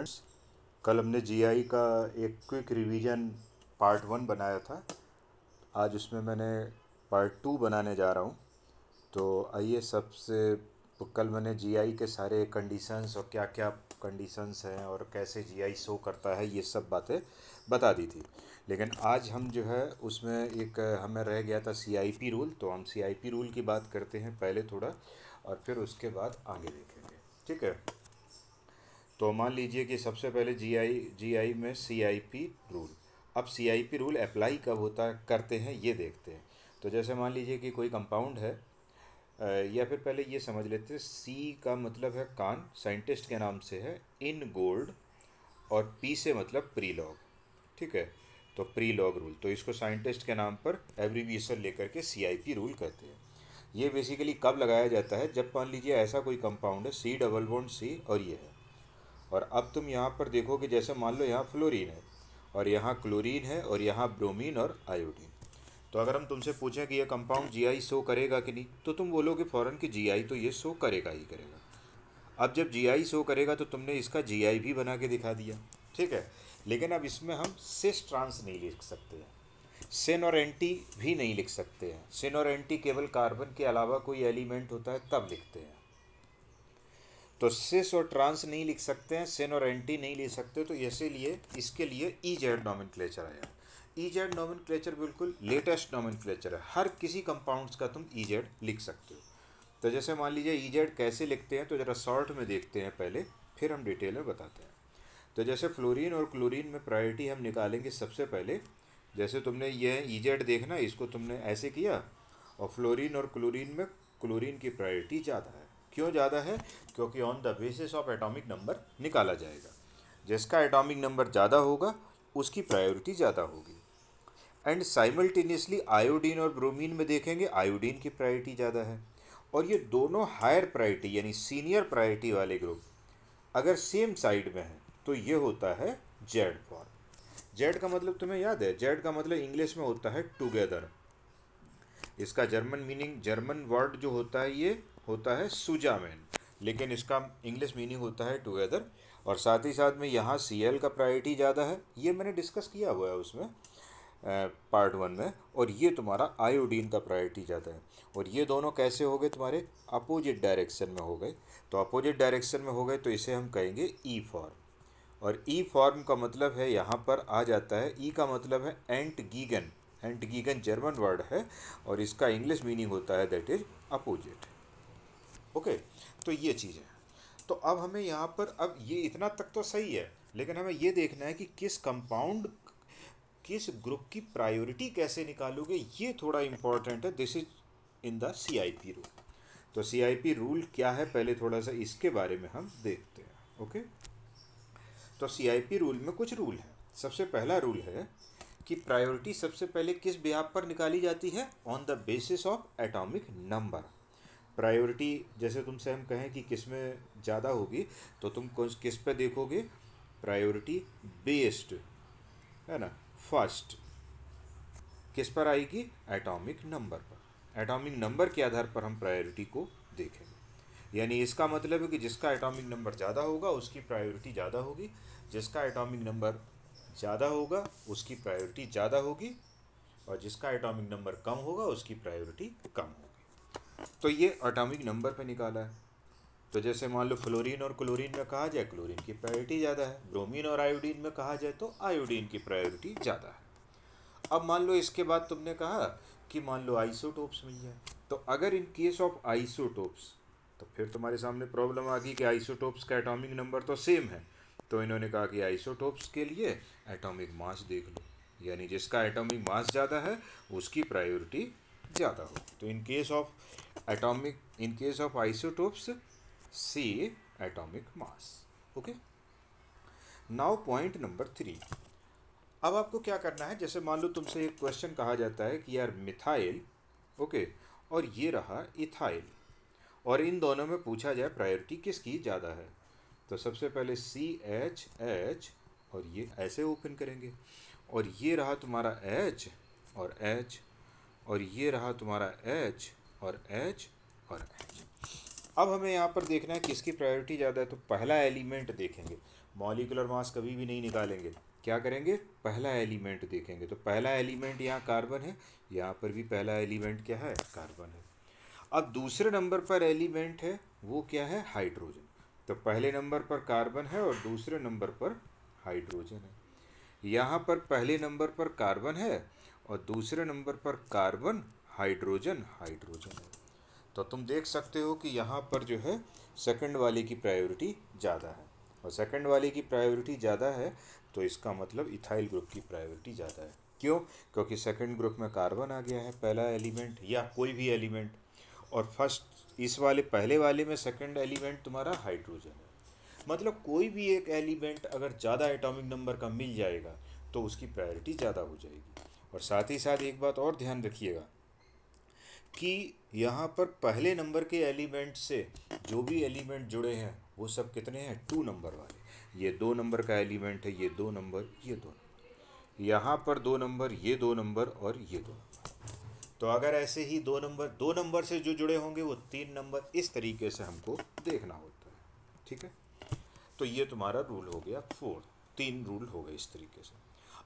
Students, कल हमने GI का एक क्विक रिवीजन पार्ट 1 बनाया था। आज उसमें मैंने पार्ट 2 बनाने जा रहा हूँ। तो आइए, कल मैंने जीआई के सारे कंडीशंस और क्या क्या कंडीशंस हैं और कैसे जीआई शो करता है ये सब बातें बता दी थी। लेकिन आज हम जो है उसमें एक हमें रह गया था सीआईपी रूल। तो हम सीआईपी रूल की बात करते हैं पहले थोड़ा, और फिर उसके बाद आगे देखेंगे। ठीक है। तो मान लीजिए कि सबसे पहले जीआई में सीआईपी रूल। अब सीआईपी रूल अप्लाई कब होता करते हैं ये देखते हैं। तो जैसे मान लीजिए कि कोई कंपाउंड है, या फिर पहले ये समझ लेते हैं, सी का मतलब है कान, साइंटिस्ट के नाम से है इन गोल्ड, और पी से मतलब प्रीलॉग। ठीक है। तो प्रीलॉग रूल, तो इसको साइंटिस्ट के नाम पर एब्रीविएशन लेकर के सीआईपी रूल कहते हैं। ये बेसिकली कब लगाया जाता है, जब मान लीजिए ऐसा कोई कंपाउंड है सी डबल बॉन्ड सी और ये है, और अब तुम यहाँ पर देखो कि जैसे मान लो यहाँ फ्लोरीन है और यहाँ क्लोरीन है और यहाँ ब्रोमीन और आयोडीन। तो अगर हम तुमसे पूछें कि ये कंपाउंड जीआई शो करेगा कि नहीं, तो तुम बोलोगे फ़ौरन कि जीआई तो ये शो करेगा ही करेगा। अब जब जीआई शो करेगा तो तुमने इसका जीआई भी बना के दिखा दिया। ठीक है। लेकिन अब इसमें हम सिस ट्रांस नहीं लिख सकते हैं, सिन और एंटी भी नहीं लिख सकते हैं। सिन और एंटी केवल कार्बन के अलावा कोई एलिमेंट होता है तब लिखते हैं। तो सिस और ट्रांस नहीं लिख सकते हैं, सिन और एंटी नहीं लिख सकते, तो इसीलिए इसके लिए ईजेड नोमेनक्लेचर आया। ईजेड नोमेनक्लेचर बिल्कुल लेटेस्ट नोमेनक्लेचर है, हर किसी कंपाउंड्स का तुम ईजेड लिख सकते हो। तो जैसे मान लीजिए ईजेड कैसे लिखते हैं, तो ज़रा शॉर्ट में देखते हैं पहले, फिर हम डिटेल में बताते हैं। तो जैसे फ्लोरीन और क्लोरीन में प्रायोरिटी हम निकालेंगे सबसे पहले। जैसे तुमने ये ईजेड देखना, इसको तुमने ऐसे किया, और फ्लोरीन और क्लोरीन में क्लोरीन की प्रायोरिटी ज़्यादा है। क्यों ज़्यादा है? क्योंकि on the basis of atomic number निकाला जाएगा। जिसका एटॉमिक नंबर ज़्यादा होगा उसकी प्रायोरिटी ज़्यादा होगी। एंड साइमल्टेनियसली आयोडीन और ब्रोमीन में देखेंगे, आयोडीन की प्रायोरिटी ज़्यादा है। और ये दोनों हायर प्रायोरिटी यानी सीनियर प्रायोरिटी वाले ग्रुप अगर सेम साइड में है तो ये होता है जेड फॉर्म। जेड का मतलब तुम्हें याद है? जेड का मतलब इंग्लिश में होता है टुगेदर। इसका जर्मन मीनिंग, जर्मन वर्ड जो होता है ये होता है सुजामेन, लेकिन इसका इंग्लिश मीनिंग होता है टुगेदर। और साथ ही साथ में यहाँ सी एल का प्रायोरिटी ज़्यादा है, ये मैंने डिस्कस किया हुआ है उसमें पार्ट 1 में। और ये तुम्हारा आयोडीन का प्रायोरिटी ज़्यादा है। और ये दोनों कैसे हो गए? तुम्हारे अपोजिट डायरेक्शन में हो गए। तो अपोजिट डायरेक्शन में हो गए तो इसे हम कहेंगे ई फॉर्म। और ई फॉर्म का मतलब है, यहाँ पर आ जाता है, ई का मतलब है एंट गीगन। एंट गीगन जर्मन वर्ड है और इसका इंग्लिश मीनिंग होता है दैट इज अपोजिट। ओके। तो ये चीज़ है। तो अब हमें यहाँ पर, अब ये इतना तक तो सही है, लेकिन हमें ये देखना है कि किस कंपाउंड, किस ग्रुप की प्रायोरिटी कैसे निकालोगे, ये थोड़ा इंपॉर्टेंट है। This is in the CIP rule. तो सीआईपी रूल क्या है, पहले थोड़ा सा इसके बारे में हम देखते हैं। ओके। तो सीआईपी रूल में कुछ रूल हैं। सबसे पहला रूल है कि प्रायोरिटी सबसे पहले किस बिहाफ पर निकाली जाती है? On the basis of atomic number. Priority जैसे तुमसे हम कहें कि किस में ज़्यादा होगी, तो तुम किस पे देखोगे? प्रायोरिटी बेस्ड, है ना, फर्स्ट किस पर आएगी? एटॉमिक नंबर पर। एटॉमिक नंबर के आधार पर हम प्रायोरिटी को देखेंगे। यानी इसका मतलब है कि जिसका एटॉमिक नंबर ज़्यादा होगा उसकी प्रायोरिटी ज़्यादा होगी, जिसका एटॉमिक नंबर ज़्यादा होगा उसकी प्रायोरिटी ज़्यादा होगी, और जिसका एटॉमिक नंबर कम होगा उसकी प्रायोरिटी कम होगी। तो ये एटॉमिक नंबर पे निकाला है। तो जैसे मान लो फ्लोरीन और क्लोरीन में कहा जाए, क्लोरीन की प्रायोरिटी ज़्यादा है। ब्रोमीन और आयोडीन में कहा जाए तो आयोडीन की प्रायोरिटी ज़्यादा है। अब मान लो इसके बाद तुमने कहा कि मान लो आइसोटोप्स मिल जाए, तो अगर इन केस ऑफ आइसोटोप्स, तो फिर तुम्हारे सामने प्रॉब्लम आ गई कि आइसोटोप्स का एटॉमिक नंबर तो सेम है। तो इन्होंने कहा कि आइसोटोप्स के लिए एटॉमिक मास देख लो, यानी जिसका एटॉमिक मास ज़्यादा है उसकी प्रायोरिटी ज़्यादा हो। तो in case of isotopes see atomic mass. Okay. Now point number 3। अब आपको क्या करना है, जैसे मान लो तुमसे एक क्वेश्चन कहा जाता है कि यार मिथाइल, ओके, और ये रहा इथाइल, और इन दोनों में पूछा जाए प्रायोरिटी किसकी ज़्यादा है। तो सबसे पहले सी एच एच, और ये ऐसे ओपन करेंगे, और ये रहा तुम्हारा एच और एच, और ये रहा तुम्हारा एच और एच और एच। अब हमें यहाँ पर देखना है किसकी प्रायोरिटी ज़्यादा है। तो पहला एलिमेंट देखेंगे, मॉलिक्यूलर मास कभी भी नहीं निकालेंगे, क्या करेंगे, पहला एलिमेंट देखेंगे। तो पहला एलिमेंट यहाँ कार्बन है, यहाँ पर भी पहला एलिमेंट क्या है, कार्बन है। अब दूसरे नंबर पर एलिमेंट है वो क्या है, हाइड्रोजन। तो पहले नंबर पर कार्बन है और दूसरे नंबर पर हाइड्रोजन है। यहाँ पर पहले नंबर पर कार्बन है और दूसरे नंबर पर कार्बन हाइड्रोजन हाइड्रोजन है। तो तुम देख सकते हो कि यहाँ पर जो है सेकंड वाले की प्रायोरिटी ज़्यादा है, और सेकंड वाले की प्रायोरिटी ज़्यादा है तो इसका मतलब इथाइल ग्रुप की प्रायोरिटी ज़्यादा है। क्यों? क्योंकि सेकंड ग्रुप में कार्बन आ गया है, पहला एलिमेंट या कोई भी एलिमेंट, और फर्स्ट इस वाले पहले वाले में सेकंड एलिमेंट तुम्हारा हाइड्रोजन है। मतलब कोई भी एक एलिमेंट अगर ज़्यादा एटॉमिक नंबर का मिल जाएगा तो उसकी प्रायोरिटी ज़्यादा हो जाएगी। और साथ ही साथ एक बात और ध्यान रखिएगा कि यहाँ पर पहले नंबर के एलिमेंट से जो भी एलिमेंट जुड़े हैं वो सब कितने हैं, 2 नंबर वाले। ये 2 नंबर का एलिमेंट है, ये 2 नंबर, ये 2 नंबर, यहाँ पर 2 नंबर, ये 2 नंबर और ये 2 नंबर। तो अगर ऐसे ही 2 नंबर से जो जुड़े होंगे वो 3 नंबर, इस तरीके से हमको देखना होता है। ठीक है, तो ये तुम्हारा रूल हो गया 4, 3 रूल हो गए इस तरीके से।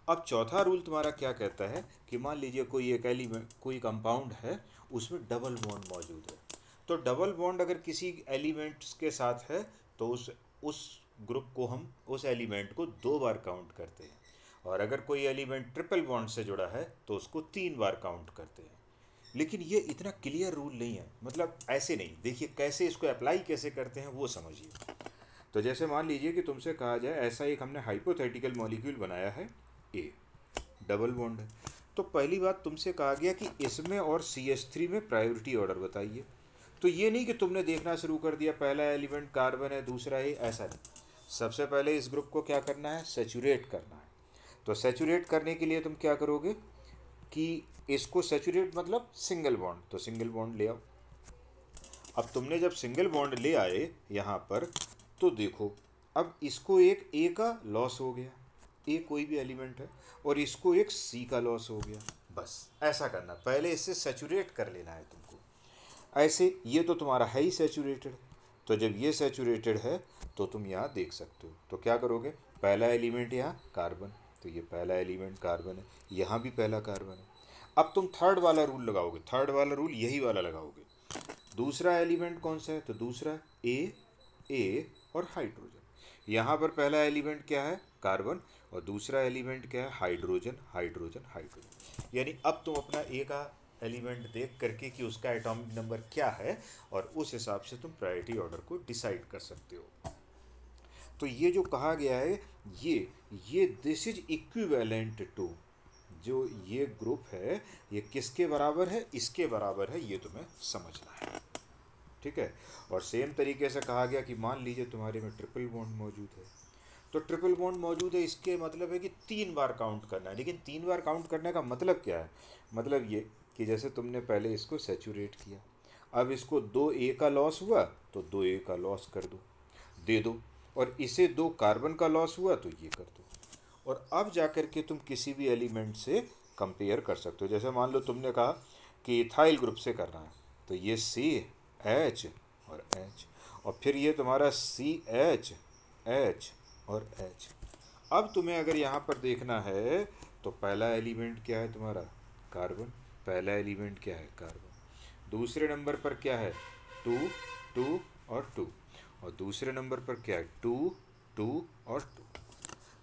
अब चौथा रूल तुम्हारा क्या कहता है कि मान लीजिए कोई एक एलिमेंट, कोई कंपाउंड है, उसमें डबल बॉन्ड मौजूद है। तो डबल बॉन्ड अगर किसी एलिमेंट्स के साथ है तो उस ग्रुप को हम, उस एलिमेंट को 2 बार काउंट करते हैं, और अगर कोई एलिमेंट ट्रिपल बॉन्ड से जुड़ा है तो उसको 3 बार काउंट करते हैं। लेकिन ये इतना क्लियर रूल नहीं है, मतलब ऐसे नहीं। देखिए कैसे इसको अप्लाई कैसे करते हैं वो समझिए। तो जैसे मान लीजिए कि तुमसे कहा जाए ऐसा एक हमने हाइपोथेटिकल मॉलिक्यूल बनाया है ए, डबल बॉन्ड है। तो पहली बात तुमसे कहा गया कि इसमें और CH3 में प्रायोरिटी ऑर्डर बताइए। तो ये नहीं कि तुमने देखना शुरू कर दिया पहला एलिमेंट कार्बन है दूसरा है, ऐसा नहीं। सबसे पहले इस ग्रुप को क्या करना है, सेचुरेट करना है। तो सेचुरेट करने के लिए तुम क्या करोगे कि इसको सेचुरेट मतलब सिंगल बॉन्ड, तो सिंगल बॉन्ड ले आओ। अब तुमने जब सिंगल बॉन्ड ले आए यहाँ पर, तो देखो अब इसको एक ए का लॉस हो गया, ए कोई भी एलिमेंट है, और इसको एक सी का लॉस हो गया। बस ऐसा करना, पहले इससे सेचुरेट कर लेना है तुमको। ऐसे ये तो तुम्हारा है ही सेचुरेटेड। तो जब ये सेचुरेटेड है तो तुम यहाँ देख सकते हो। तो क्या करोगे, पहला एलिमेंट यहाँ कार्बन, तो ये पहला एलिमेंट कार्बन है, यहाँ भी पहला कार्बन है। अब तुम थर्ड वाला रूल लगाओगे, थर्ड वाला रूल यही वाला लगाओगे। दूसरा एलिमेंट कौन सा है, तो दूसरा ए और हाइड्रोजन। यहाँ पर पहला एलिमेंट क्या है, कार्बन, और दूसरा एलिमेंट क्या है, हाइड्रोजन हाइड्रोजन हाइड्रोजन। यानी अब तुम अपना ए का एलिमेंट देख करके कि उसका एटॉमिक नंबर क्या है, और उस हिसाब से तुम प्रायोरिटी ऑर्डर को डिसाइड कर सकते हो। तो ये जो कहा गया है, ये दिस इज इक्विवेलेंट टू, जो ये ग्रुप है ये किसके बराबर है, इसके बराबर है, ये तुम्हें समझना है। ठीक है, और सेम तरीके से कहा गया कि मान लीजिए तुम्हारे में ट्रिपल बॉन्ड मौजूद है। तो ट्रिपल बॉन्ड मौजूद है, इसके मतलब है कि 3 बार काउंट करना है। लेकिन 3 बार काउंट करने का मतलब क्या है, मतलब ये कि जैसे तुमने पहले इसको सेचुरेट किया, अब इसको 2 ए का लॉस हुआ तो 2 ए का लॉस कर दो, दे दो, और इसे 2 कार्बन का लॉस हुआ तो ये कर दो। और अब जाकर के तुम किसी भी एलिमेंट से कंपेयर कर सकते हो। जैसे मान लो तुमने कहा कि इथाइल ग्रुप से करना है, तो ये CH और H, और फिर ये तुम्हारा CH H और H। अब तुम्हें अगर यहाँ पर देखना है तो पहला एलिमेंट क्या है तुम्हारा, कार्बन, पहला एलिमेंट क्या है, कार्बन। दूसरे नंबर पर क्या है, 2 2 और 2, और दूसरे नंबर पर क्या है, 2 2 और 2।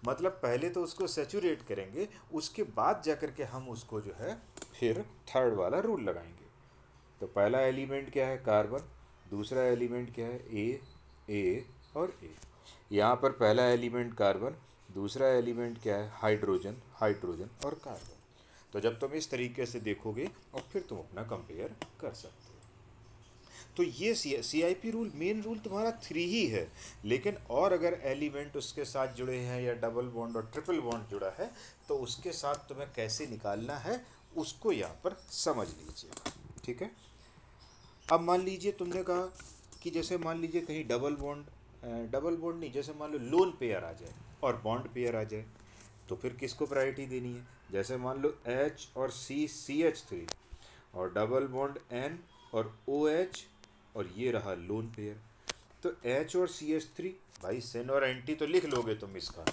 मतलब पहले तो उसको सेचुरेट करेंगे, उसके बाद जाकर के हम उसको जो है फिर थर्ड वाला रूल लगाएंगे। तो पहला एलिमेंट क्या है, कार्बन, दूसरा एलिमेंट क्या है, ए और ए। यहाँ पर पहला एलिमेंट कार्बन, दूसरा एलिमेंट क्या है, हाइड्रोजन हाइड्रोजन और कार्बन। तो जब तुम इस तरीके से देखोगे और फिर तुम अपना कंपेयर कर सकते हो। तो ये CIP रूल, मेन रूल तुम्हारा 3 ही है। लेकिन और अगर एलिमेंट उसके साथ जुड़े हैं या डबल बॉन्ड और ट्रिपल बॉन्ड जुड़ा है तो उसके साथ तुम्हें कैसे निकालना है उसको यहाँ पर समझ लीजिए। ठीक है, अब मान लीजिए तुमने कहा कि जैसे मान लीजिए कहीं डबल बॉन्ड नहीं, जैसे मान लो लोन पेयर आ जाए और बॉन्ड पेयर आ जाए, तो फिर किसको प्रायोरिटी देनी है। जैसे मान लो H और CH3 और डबल बॉन्ड N और OH, और ये रहा लोन पेयर। तो H और CH3, भाई सिन और एंटी तो लिख लोगे तुम इसका,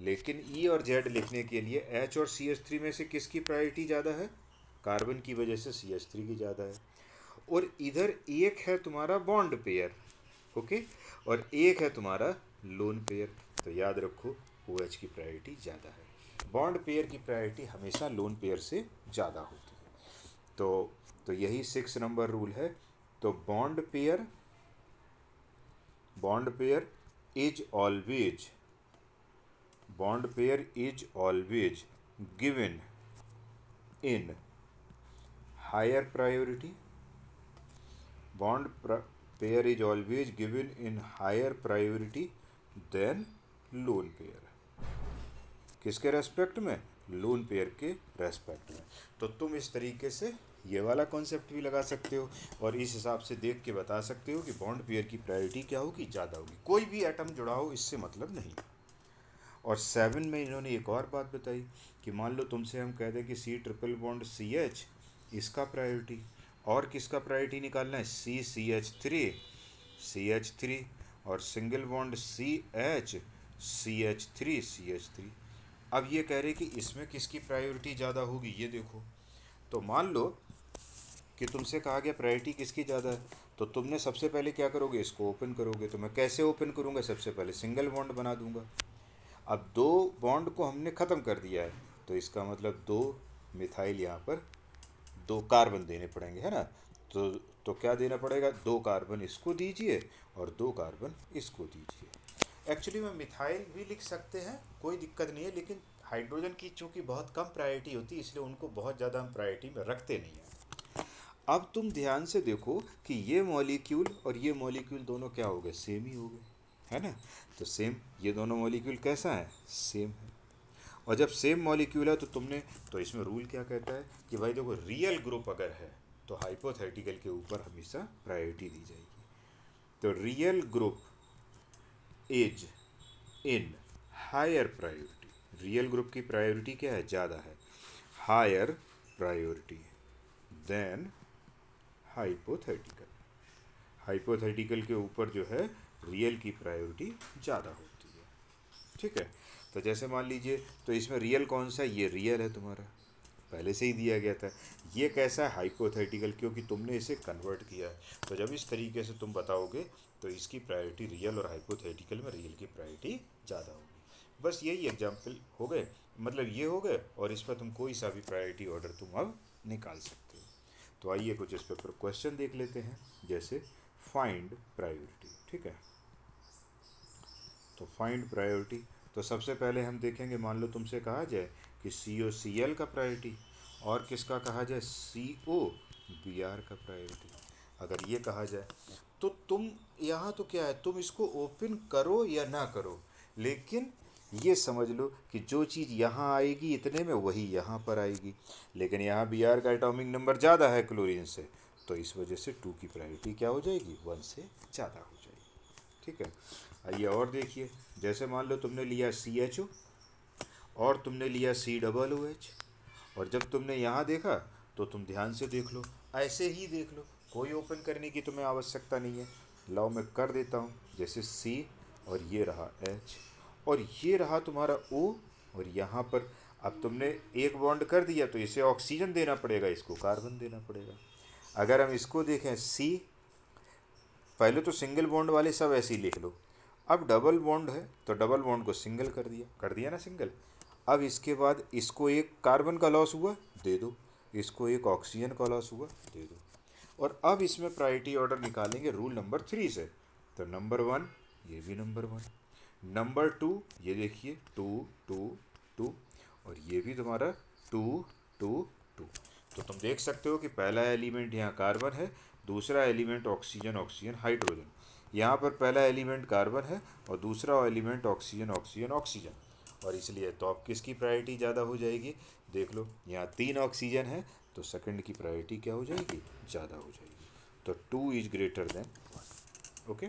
लेकिन E और Z लिखने के लिए H और CH3 में से किसकी प्रायोरिटी ज़्यादा है? कार्बन की वजह से CH3 की ज़्यादा है। और इधर एक है तुम्हारा बॉन्ड पेयर, ओके, और एक है तुम्हारा लोन पेयर। तो याद रखो OH की प्रायोरिटी ज़्यादा है। बॉन्ड पेयर की प्रायोरिटी हमेशा लोन पेयर से ज़्यादा होती है। तो यही 6 नंबर रूल है। तो bond pair is always given in higher priority. Pair is always given in higher priority than lone pair. किसके रेस्पेक्ट में? लोन पेयर के रेस्पेक्ट में। तो तुम इस तरीके से ये वाला कॉन्सेप्ट भी लगा सकते हो और इस हिसाब से देख के बता सकते हो कि बॉन्ड पेयर की प्रायोरिटी क्या होगी, ज़्यादा होगी। कोई भी एटम जुड़ा हो इससे मतलब नहीं। और 7 में इन्होंने एक और बात बताई कि मान लो तुमसे हम कह दें कि C∼bond इसका प्रायोरिटी, और किसका प्रायोरिटी निकालना है? CH3 और सिंगल बॉन्ड CH3। अब ये कह रहे कि इसमें किसकी प्रायोरिटी ज़्यादा होगी, ये देखो। तो मान लो कि तुमसे कहा गया प्रायोरिटी किसकी ज़्यादा है, तो तुमने सबसे पहले क्या करोगे? इसको ओपन करोगे। तो मैं कैसे ओपन करूँगा? सबसे पहले सिंगल बॉन्ड बना दूंगा। अब 2 बॉन्ड को हमने ख़त्म कर दिया है, तो इसका मतलब 2 मिथाइल यहाँ पर 2 कार्बन देने पड़ेंगे, है ना। तो क्या देना पड़ेगा? 2 कार्बन इसको दीजिए और 2 कार्बन इसको दीजिए। एक्चुअली में मिथाइल भी लिख सकते हैं, कोई दिक्कत नहीं है, लेकिन हाइड्रोजन की चूँकि बहुत कम प्रायोरिटी होती है इसलिए उनको बहुत ज़्यादा हम प्रायोरिटी में रखते नहीं हैं। अब तुम ध्यान से देखो कि ये मॉलिक्यूल और ये मॉलिक्यूल दोनों क्या हो गए? सेम ही हो गए, है ना। तो सेम, ये दोनों मॉलिक्यूल कैसा है? सेम है। और जब सेम मॉलिक्यूल है तो इसमें रूल क्या कहता है कि भाई देखो, रियल ग्रुप अगर है तो हाइपोथेटिकल के ऊपर हमेशा प्रायोरिटी दी जाएगी। तो real group is in higher priority, real group की प्रायोरिटी क्या है? ज़्यादा है, higher priority than hypothetical. Hypothetical के ऊपर जो है रियल की प्रायोरिटी ज़्यादा होती है, ठीक है। तो जैसे मान लीजिए, तो इसमें रियल कौन सा है? ये रियल है तुम्हारा, पहले से ही दिया गया था। ये कैसा है? हाइपोथेटिकल, क्योंकि तुमने इसे कन्वर्ट किया है। तो जब इस तरीके से तुम बताओगे तो इसकी प्रायोरिटी रियल और हाइपोथेटिकल में रियल की प्रायोरिटी ज़्यादा होगी। बस यही एग्जाम्पल हो गए, मतलब ये हो गए, और इस पर तुम कोई सा भी प्रायोरिटी ऑर्डर तुम अब निकाल सकते हो। तो आइए कुछ इस पर क्वेश्चन देख लेते हैं, जैसे फाइंड प्रायोरिटी, ठीक है। तो फाइंड प्रायोरिटी, तो सबसे पहले हम देखेंगे, मान लो तुमसे कहा जाए कि COCl का प्रायोरिटी और किसका कहा जाए? COBr का प्रायोरिटी। अगर ये कहा जाए तो तुम यहाँ तो क्या है, तुम इसको ओपन करो या ना करो, लेकिन ये समझ लो कि जो चीज़ यहाँ आएगी इतने में वही यहाँ पर आएगी। लेकिन यहाँ Br का एटॉमिक नंबर ज़्यादा है क्लोरीन से, तो इस वजह से 2 की प्रायोरिटी क्या हो जाएगी? 1 से ज़्यादा हो जाएगी, ठीक है। आइए और देखिए, जैसे मान लो तुमने लिया CHO और तुमने लिया COOH, और जब तुमने यहाँ देखा तो तुम ध्यान से देख लो, ऐसे ही देख लो, कोई ओपन करने की तुम्हें आवश्यकता नहीं है। लाओ मैं कर देता हूँ, जैसे C और ये रहा H और ये रहा तुम्हारा O, और यहाँ पर अब तुमने एक बॉन्ड कर दिया तो इसे ऑक्सीजन देना पड़ेगा, इसको कार्बन देना पड़ेगा। अगर हम इसको देखें C, पहले तो सिंगल बॉन्ड वाले सब ऐसे ही लिख लो। अब डबल बॉन्ड है तो डबल बॉन्ड को सिंगल कर दिया ना सिंगल। अब इसके बाद इसको एक कार्बन का लॉस हुआ, दे दो, इसको एक ऑक्सीजन का लॉस हुआ, दे दो। और अब इसमें प्रायोरिटी ऑर्डर निकालेंगे रूल नंबर 3 से। तो नंबर 1, ये भी नंबर 1, नंबर 2, ये देखिए 2 2 2, और ये भी तुम्हारा 2 2 2। तो तुम देख सकते हो कि पहला एलिमेंट यहाँ कार्बन है, दूसरा एलिमेंट ऑक्सीजन ऑक्सीजन हाइड्रोजन। यहाँ पर पहला एलिमेंट कार्बन है और दूसरा एलिमेंट ऑक्सीजन ऑक्सीजन ऑक्सीजन, और इसलिए तो अब किसकी प्रायोरिटी ज़्यादा हो जाएगी? देख लो, यहाँ 3 ऑक्सीजन है तो सेकंड की प्रायोरिटी क्या हो जाएगी? ज़्यादा हो जाएगी। तो 2 इज ग्रेटर देन 1, ओके।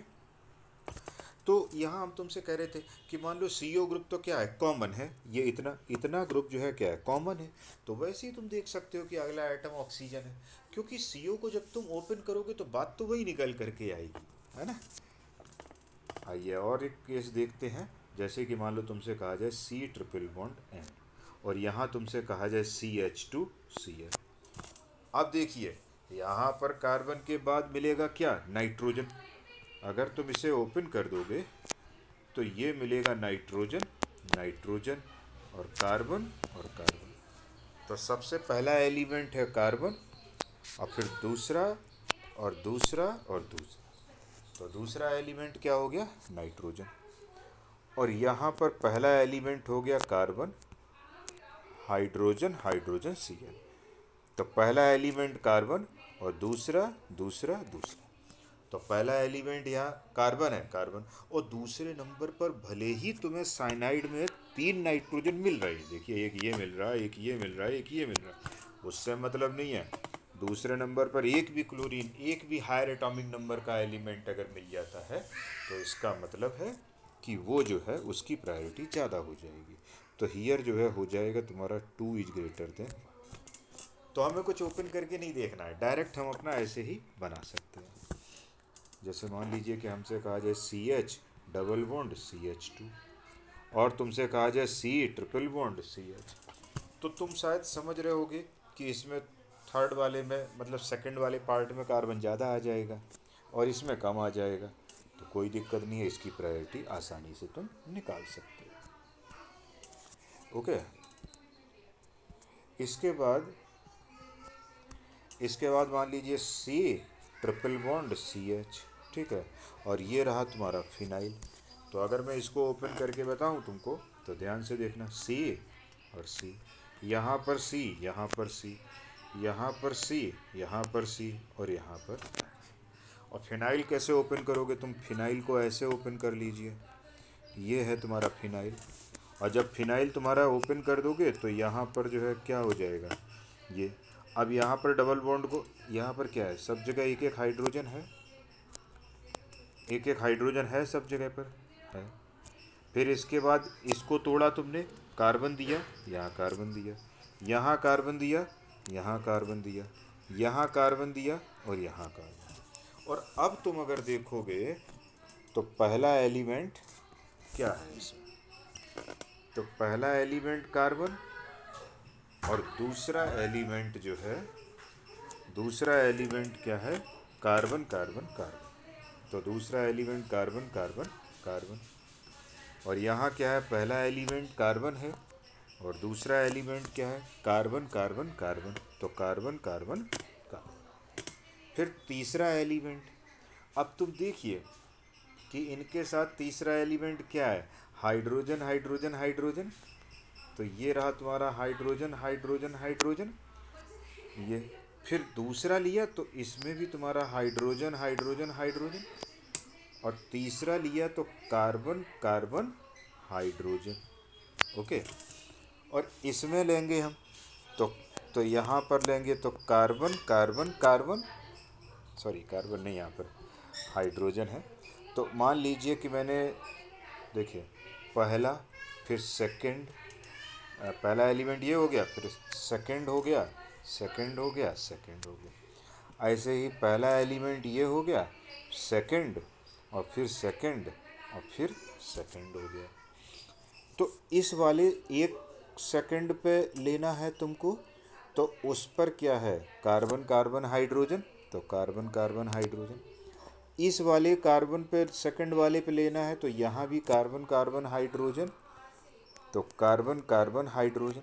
तो यहाँ हम तुमसे कह रहे थे कि मान लो CO ग्रुप तो क्या है? कॉमन है, ये इतना ग्रुप जो है क्या है? कॉमन है। तो वैसे ही तुम देख सकते हो कि अगला आइटम ऑक्सीजन है, क्योंकि CO को जब तुम ओपन करोगे तो बात तो वही निकल करके आएगी, है ना। आइए और एक केस देखते हैं। जैसे कि मान लो तुमसे कहा जाए सी ट्रिपल बॉन्ड एन, और यहाँ तुमसे कहा जाए CH2Cl। अब देखिए यहाँ पर कार्बन के बाद मिलेगा क्या, नाइट्रोजन। अगर तुम इसे ओपन कर दोगे तो ये मिलेगा नाइट्रोजन, नाइट्रोजन और कार्बन और कार्बन। तो सबसे पहला एलिमेंट है कार्बन, और फिर दूसरा और दूसरा और दूसरा। तो दूसरा एलिमेंट क्या हो गया, नाइट्रोजन। और यहाँ पर पहला एलिमेंट हो गया कार्बन, हाइड्रोजन, हाइड्रोजन Cl। तो पहला एलिमेंट कार्बन और दूसरा दूसरा दूसरा। तो पहला एलिमेंट यहाँ कार्बन है, कार्बन। और दूसरे नंबर पर भले ही तुम्हें साइनाइड में 3 नाइट्रोजन मिल रही है, देखिए एक ये मिल रहा है, एक ये मिल रहा है, एक ये मिल रहा है, उससे मतलब नहीं है। दूसरे नंबर पर एक भी क्लोरीन, एक भी हायर एटॉमिक नंबर का एलिमेंट अगर मिल जाता है तो इसका मतलब है कि वो जो है उसकी प्रायोरिटी ज़्यादा हो जाएगी। तो हियर जो है हो जाएगा तुम्हारा 2 इज ग्रेटर देन। तो हमें कुछ ओपन करके नहीं देखना है, डायरेक्ट हम अपना ऐसे ही बना सकते हैं। जैसे मान लीजिए कि हमसे कहा जाए CH डबल बॉन्ड CH2, और तुमसे कहा जाए C ट्रिपल बॉन्ड CH, तो तुम शायद समझ रहे होगे कि इसमें थर्ड वाले में, मतलब सेकंड वाले पार्ट में कार्बन ज़्यादा आ जाएगा और इसमें कम आ जाएगा। तो कोई दिक्कत नहीं है, इसकी प्रायोरिटी आसानी से तुम निकाल सकते हो। ओके, इसके बाद मान लीजिए C ट्रिपल बॉन्ड CH, ठीक है, और ये रहा तुम्हारा फिनाइल। तो अगर मैं इसको ओपन करके बताऊं तुमको तो ध्यान से देखना, C और C, यहाँ पर C, यहाँ पर C, यहाँ पर C, यहाँ पर C और यहाँ पर। और फिनाइल कैसे ओपन करोगे तुम, फिनाइल को ऐसे ओपन कर लीजिए, ये है तुम्हारा फिनाइल। और जब फिनाइल तुम्हारा ओपन कर दोगे तो यहाँ पर जो है क्या हो जाएगा, ये। अब यहाँ पर डबल बॉन्ड को, यहाँ पर क्या है, सब जगह एक एक हाइड्रोजन है, एक एक हाइड्रोजन है सब जगह पर है। फिर इसके बाद इसको तोड़ा तुमने, कार्बन दिया, यहाँ कार्बन दिया, यहाँ कार्बन दिया, यहाँ कार्बन दिया, यहाँ कार्बन दिया और यहाँ कार्बन। और अब तुम अगर देखोगे तो पहला एलिमेंट क्या है इसमें, तो पहला एलिमेंट कार्बन और दूसरा एलिमेंट जो है, दूसरा एलिमेंट क्या है, कार्बन कार्बन कार्बन। तो दूसरा एलिमेंट कार्बन कार्बन कार्बन। और यहाँ क्या है, पहला एलिमेंट कार्बन है और दूसरा एलिमेंट क्या है, कार्बन कार्बन कार्बन। तो कार्बन कार्बन कार्बन। फिर तीसरा एलिमेंट, अब तुम देखिए कि इनके साथ तीसरा एलिमेंट क्या है, हाइड्रोजन हाइड्रोजन हाइड्रोजन। तो ये रहा तुम्हारा हाइड्रोजन हाइड्रोजन हाइड्रोजन, ये। फिर दूसरा लिया तो इसमें भी तुम्हारा हाइड्रोजन हाइड्रोजन हाइड्रोजन, और तीसरा लिया तो कार्बन कार्बन हाइड्रोजन। ओके, और इसमें लेंगे हम तो यहाँ पर लेंगे तो carbon carbon carbon, sorry carbon नहीं, यहाँ पर हाइड्रोजन है। तो मान लीजिए कि मैंने, देखिए पहला, फिर सेकंड, पहला एलिमेंट ये हो गया, फिर सेकंड हो गया, सेकंड हो गया, सेकंड हो गया। ऐसे ही पहला एलिमेंट ये हो गया, सेकंड, और फिर सेकंड, और फिर सेकंड हो गया। तो इस वाले 1 सेकंड पे लेना है तुमको, तो उस पर क्या है, कार्बन कार्बन हाइड्रोजन, तो कार्बन कार्बन हाइड्रोजन। इस वाले कार्बन पे, सेकंड वाले पे लेना है तो यहाँ भी कार्बन कार्बन हाइड्रोजन, तो कार्बन कार्बन हाइड्रोजन।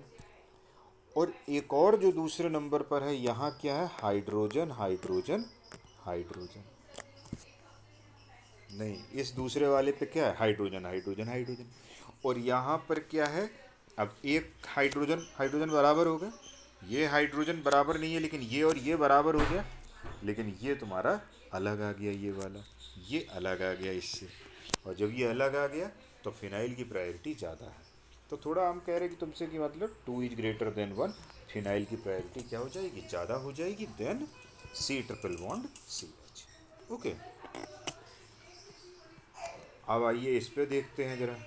और एक और जो दूसरे नंबर पर है, यहाँ क्या है, हाइड्रोजन हाइड्रोजन हाइड्रोजन। नहीं, इस दूसरे वाले पे क्या है, हाइड्रोजन हाइड्रोजन हाइड्रोजन। और यहाँ पर क्या है, अब एक हाइड्रोजन हाइड्रोजन बराबर हो गया, ये हाइड्रोजन बराबर नहीं है लेकिन ये और ये बराबर हो गया, लेकिन ये तुम्हारा अलग आ गया, ये वाला ये अलग आ गया इससे। और जब ये अलग आ गया तो फिनाइल की प्रायोरिटी ज़्यादा है। तो थोड़ा हम कह रहे हैं कि तुमसे कि मतलब 2 इज ग्रेटर देन 1, फिनाइल की प्रायोरिटी क्या हो जाएगी, ज़्यादा हो जाएगी than C triple bond CH। Okay, अब आइए इस पे देखते हैं ज़रा।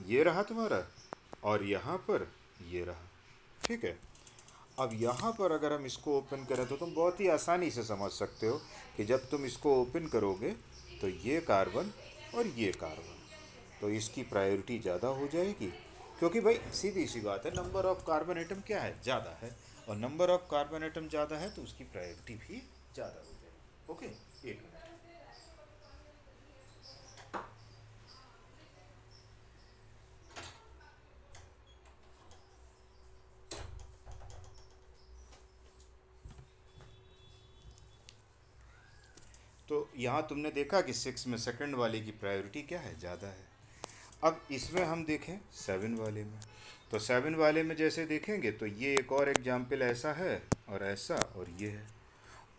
ये रहा तुम्हारा और यहाँ पर ये रहा, ठीक है। अब यहाँ पर अगर हम इसको ओपन करें तो तुम बहुत ही आसानी से समझ सकते हो कि जब तुम इसको ओपन करोगे तो ये कार्बन और ये कार्बन, तो इसकी प्रायोरिटी ज़्यादा हो जाएगी, क्योंकि भाई सीधी सी बात है, नंबर ऑफ कार्बन एटम क्या है, ज़्यादा है, और नंबर ऑफ कार्बन एटम ज़्यादा है तो उसकी प्रायोरिटी भी ज़्यादा हो जाएगी। ओके, एक मिनट। तो यहाँ तुमने देखा कि 6 में सेकंड वाले की प्रायोरिटी क्या है, ज़्यादा है। अब इसमें हम देखें 7 वाले में, तो 7 वाले में जैसे देखेंगे तो ये एक और एग्जाम्पल ऐसा है और ऐसा और ये है,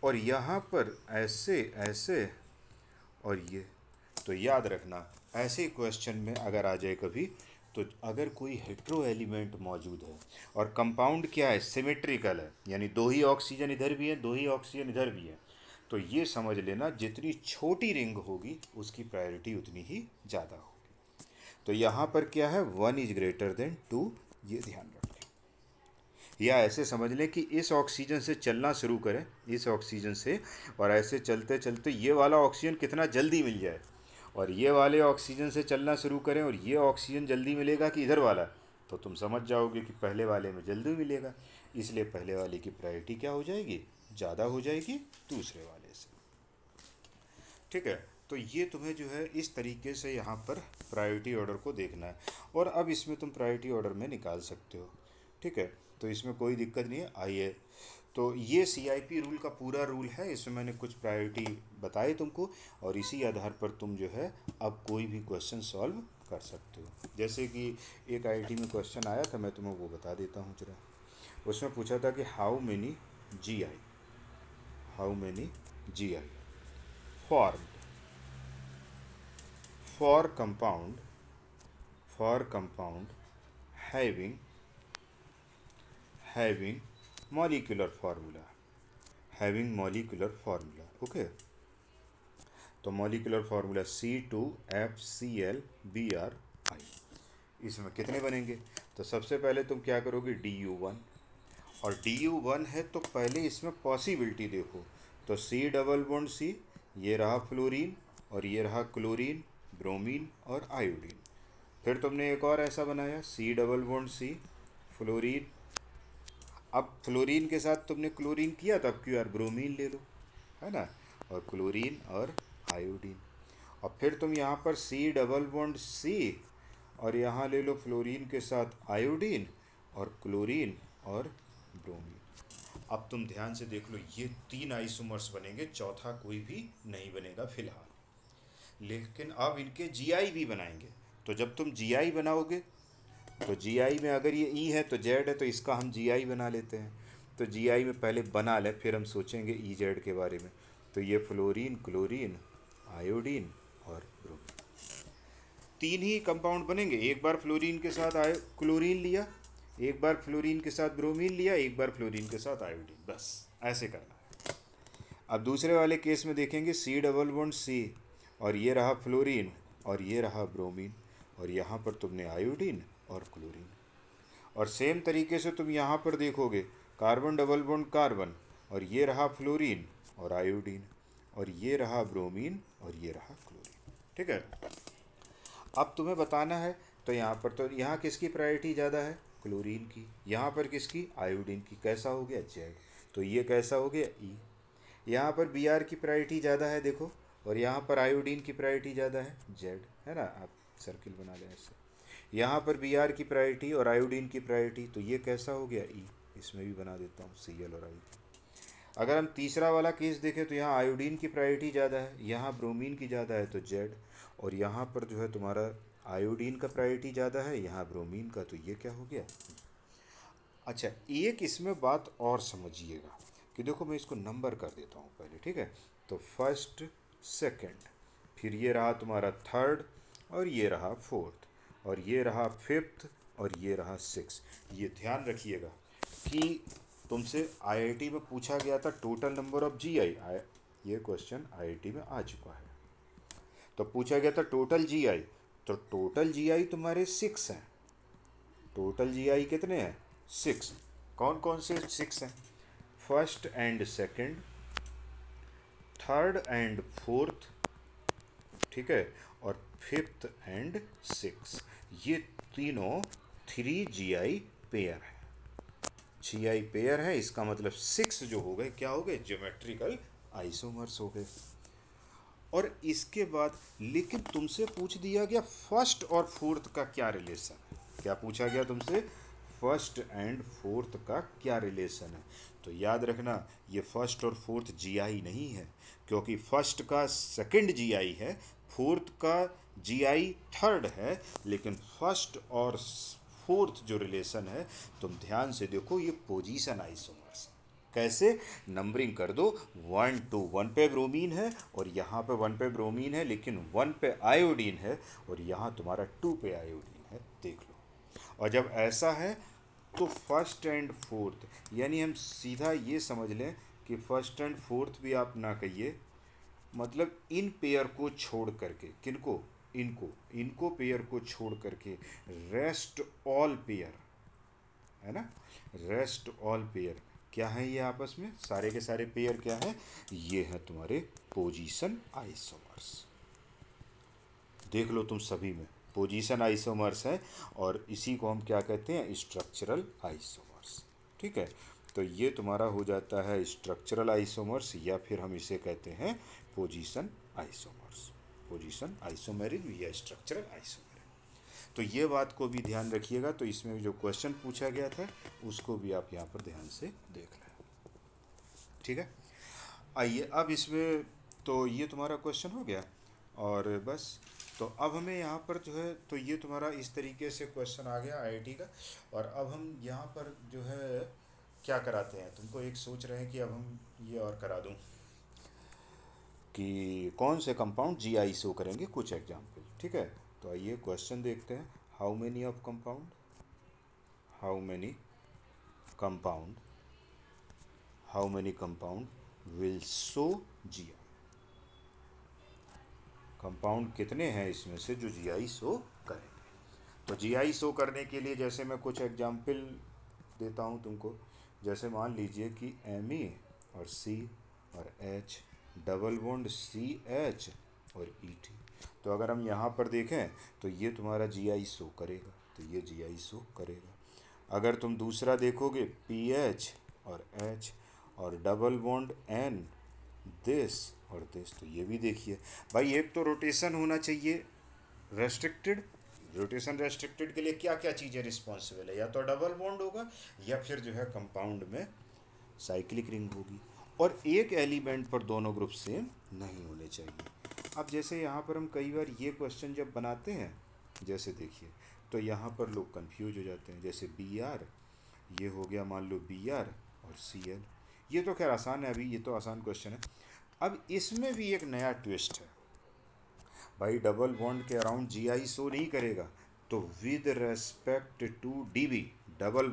और यहाँ पर ऐसे ऐसे और ये। तो याद रखना, ऐसे क्वेश्चन में अगर आ जाए कभी, तो अगर कोई हेट्रो एलिमेंट मौजूद है और कंपाउंड क्या है, सिमेट्रिकल है, यानी दो ही ऑक्सीजन इधर भी है, दो ही ऑक्सीजन इधर भी है, तो ये समझ लेना जितनी छोटी रिंग होगी उसकी प्रायोरिटी उतनी ही ज़्यादा होगी। तो यहाँ पर क्या है, 1 इज ग्रेटर देन 2, ये ध्यान रखें। या ऐसे समझ लें कि इस ऑक्सीजन से चलना शुरू करें, इस ऑक्सीजन से, और ऐसे चलते चलते ये वाला ऑक्सीजन कितना जल्दी मिल जाए, और ये वाले ऑक्सीजन से चलना शुरू करें और ये ऑक्सीजन जल्दी मिलेगा कि इधर वाला, तो तुम समझ जाओगे कि पहले वाले में जल्दी मिलेगा, इसलिए पहले वाले की प्रायोरिटी क्या हो जाएगी, ज़्यादा हो जाएगी दूसरे वाले से। ठीक है, तो ये तुम्हें जो है इस तरीके से यहाँ पर प्रायोरिटी ऑर्डर को देखना है, और अब इसमें तुम प्रायोरिटी ऑर्डर में निकाल सकते हो। ठीक है, तो इसमें कोई दिक्कत नहीं है। आइए, तो ये CIP रूल का पूरा रूल है, इसमें मैंने कुछ प्रायोरिटी बताए तुमको, और इसी आधार पर तुम जो है अब कोई भी क्वेश्चन सॉल्व कर सकते हो। जैसे कि एक IIT में क्वेश्चन आया था, मैं तुम्हें वो बता देता हूँ जरा। उसमें पूछा था कि how many GI formed for compound having molecular formula okay। तो मॉलिक्यूलर फार्मूला C2FClBrI, इसमें कितने बनेंगे, तो सबसे पहले तुम क्या करोगे, DU1, और DU1 है तो पहले इसमें पॉसिबिलिटी देखो, तो C डबल बॉन्ड C, ये रहा फ्लोरीन और ये रहा क्लोरीन, ब्रोमीन और आयोडीन। फिर तुमने एक और ऐसा बनाया, C double bond C, fluorine, अब फ्लोरीन के साथ तुमने क्लोरीन किया तो अब क्यों यार ब्रोमीन ले लो, है ना, और क्लोरीन और आयोडीन। और फिर तुम यहाँ पर C डबल बॉन्ड C और यहाँ ले लो फ्लोरीन के साथ आयोडीन और क्लोरीन और ब्रोमीन। अब तुम ध्यान से देख लो, ये 3 आइसोमर्स बनेंगे, चौथा कोई भी नहीं बनेगा फिलहाल, लेकिन अब इनके GI भी बनाएंगे। तो जब तुम GI बनाओगे तो GI में अगर ये E है तो Z है, तो इसका हम GI बना लेते हैं। तो GI में पहले बना ले, फिर हम सोचेंगे EZ के बारे में। तो ये फ्लोरीन, क्लोरीन, आयोडीन और ब्रोमीन, 3 ही कंपाउंड बनेंगे। एक बार फ्लोरीन के साथ क्लोरीन लिया, एक बार फ्लोरीन के साथ ब्रोमीन लिया, एक बार फ्लोरीन के साथ आयोडीन, बस ऐसे करना है। अब दूसरे वाले केस में देखेंगे, C डबल बॉन्ड C और ये रहा फ्लोरीन और ये रहा ब्रोमीन, और यहाँ पर तुमने आयोडीन और क्लोरीन, और सेम तरीके से तुम यहाँ पर देखोगे, कार्बन डबल बॉन्ड कार्बन, और ये रहा फ्लोरीन और आयोडीन, और ये रहा ब्रोमीन और ये रहा क्लोरीन। ठीक है, अब तुम्हें बताना है, तो यहाँ पर तो यहाँ किसकी प्रायोरिटी ज़्यादा है, क्लोरीन की, यहाँ पर किसकी, आयोडीन की, कैसा हो गया Z, तो ये कैसा हो गया E। यहाँ पर Br की प्रायोरिटी ज़्यादा है देखो, और यहाँ पर आयोडीन की प्रायोरिटी ज़्यादा है Z, है ना, आप सर्किल बना लें ऐसे। यहाँ पर Br की प्रायोरिटी और आयोडीन की प्रायोरिटी, तो ये कैसा हो गया E, इसमें भी बना देता हूँ Cl और I। अगर हम तीसरा वाला केस देखें तो यहाँ आयोडीन की प्रायोरिटी ज़्यादा है, यहाँ ब्रोमीन की ज़्यादा है तो Z, और यहाँ पर जो है तुम्हारा आयोडीन का प्रायोरिटी ज़्यादा है, यहाँ ब्रोमीन का, तो ये क्या हो गया। अच्छा, एक इसमें बात और समझिएगा कि देखो, मैं इसको नंबर कर देता हूँ पहले, ठीक है। तो फर्स्ट, सेकंड, फिर ये रहा तुम्हारा थर्ड, और ये रहा फोर्थ, और ये रहा फिफ्थ, और ये रहा सिक्स। ये ध्यान रखिएगा कि तुमसे IIT में पूछा गया था टोटल नंबर ऑफ GI, ये क्वेश्चन IIT में आ चुका है। तो पूछा गया था टोटल GI, तो टोटल GI तुम्हारे 6 हैं। टोटल GI कितने हैं, 6। कौन कौन से 6 हैं, first and second, third and fourth, ठीक है, और फिफ्थ एंड सिक्स, ये तीनों 3GI पेयर है। GI पेयर है, इसका मतलब 6 जो हो गए क्या हो गए, ज्योमेट्रिकल आइसोमर्स हो गए। और इसके बाद लेकिन तुमसे पूछ दिया गया फर्स्ट और फोर्थ का क्या रिलेशन है। क्या पूछा गया तुमसे, फर्स्ट एंड फोर्थ का क्या रिलेशन है। तो याद रखना ये फर्स्ट और फोर्थ GI नहीं है, क्योंकि फर्स्ट का सेकंड GI है, फोर्थ का GI थर्ड है, लेकिन फर्स्ट और फोर्थ जो रिलेशन है तुम ध्यान से देखो, ये पोजीशन आइसोमर्स। कैसे नंबरिंग कर दो, 1 to 1 पे ब्रोमीन है और यहाँ पे 1 पे ब्रोमीन है, लेकिन 1 पे आयोडीन है और यहाँ तुम्हारा 2 पे आयोडीन है, देख लो। और जब ऐसा है तो फर्स्ट एंड फोर्थ, यानी हम सीधा ये समझ लें कि फर्स्ट एंड फोर्थ भी आप ना कहिए, मतलब इन पेयर को छोड़ करके, किनको, इनको पेयर को छोड़ करके रेस्ट ऑल पेयर है ना, रेस्ट ऑल पेयर क्या है, ये आपस में सारे के सारे पेयर क्या है, ये है तुम्हारे पोजीशन आइसोमर्स। देख लो तुम सभी में पोजीशन आइसोमर्स है, और इसी को हम क्या कहते हैं, स्ट्रक्चरल आइसोमर्स। ठीक है, तो ये तुम्हारा हो जाता है स्ट्रक्चरल आइसोमर्स, या फिर हम इसे कहते हैं पोजीशन आइसोमर्स, पोजीशन आइसोमेरिज्म या स्ट्रक्चरल आइसोमेरिज्म। तो ये बात को भी ध्यान रखिएगा। तो इसमें जो क्वेश्चन पूछा गया था उसको भी आप यहाँ पर ध्यान से देख लें। ठीक है, आइए अब इसमें, तो ये तुम्हारा क्वेश्चन हो गया और बस। तो अब हमें यहाँ पर जो है, तो ये तुम्हारा इस तरीके से क्वेश्चन आ गया IIT का। और अब हम यहाँ पर जो है क्या कराते हैं, तुमको एक सोच रहे हैं कि अब हम ये और करा दूँ कि कौन से कंपाउंड GI शो करेंगे, कुछ एग्जाम्पल। ठीक है, तो आइए क्वेश्चन देखते हैं। How many of compound, how many compound, how many compound will show GI। Compound कितने हैं इसमें से जो GI शो करेंगे। तो GI शो करने के लिए जैसे मैं कुछ एग्जाम्पल देता हूँ तुमको। जैसे मान लीजिए कि Me और C और H, डबल बॉन्ड CH और ET। तो अगर हम यहाँ पर देखें तो ये तुम्हारा GI शो करेगा, तो ये GI शो करेगा। अगर तुम दूसरा देखोगे PH और H और डबल बॉन्ड N, दिस और दिस, तो ये भी देखिए भाई, एक तो रोटेशन होना चाहिए रेस्ट्रिक्टेड। रोटेशन रेस्ट्रिक्टेड के लिए क्या क्या चीज़ें रिस्पॉन्सिबल है, या तो डबल बॉन्ड होगा या फिर जो है कंपाउंड में साइक्लिक रिंग होगी, और एक एलिमेंट पर दोनों ग्रुप सेम नहीं होने चाहिए। अब जैसे यहाँ पर हम कई बार ये क्वेश्चन जब बनाते हैं, जैसे देखिए, तो यहाँ पर लोग कंफ्यूज हो जाते हैं। जैसे BR, ये हो गया मान लो BR और CL, ये तो खैर आसान है, अभी ये तो आसान क्वेश्चन है। अब इसमें भी एक नया ट्विस्ट है भाई, डबल बॉन्ड के अराउंड GI शो नहीं करेगा, तो with respect to DB, double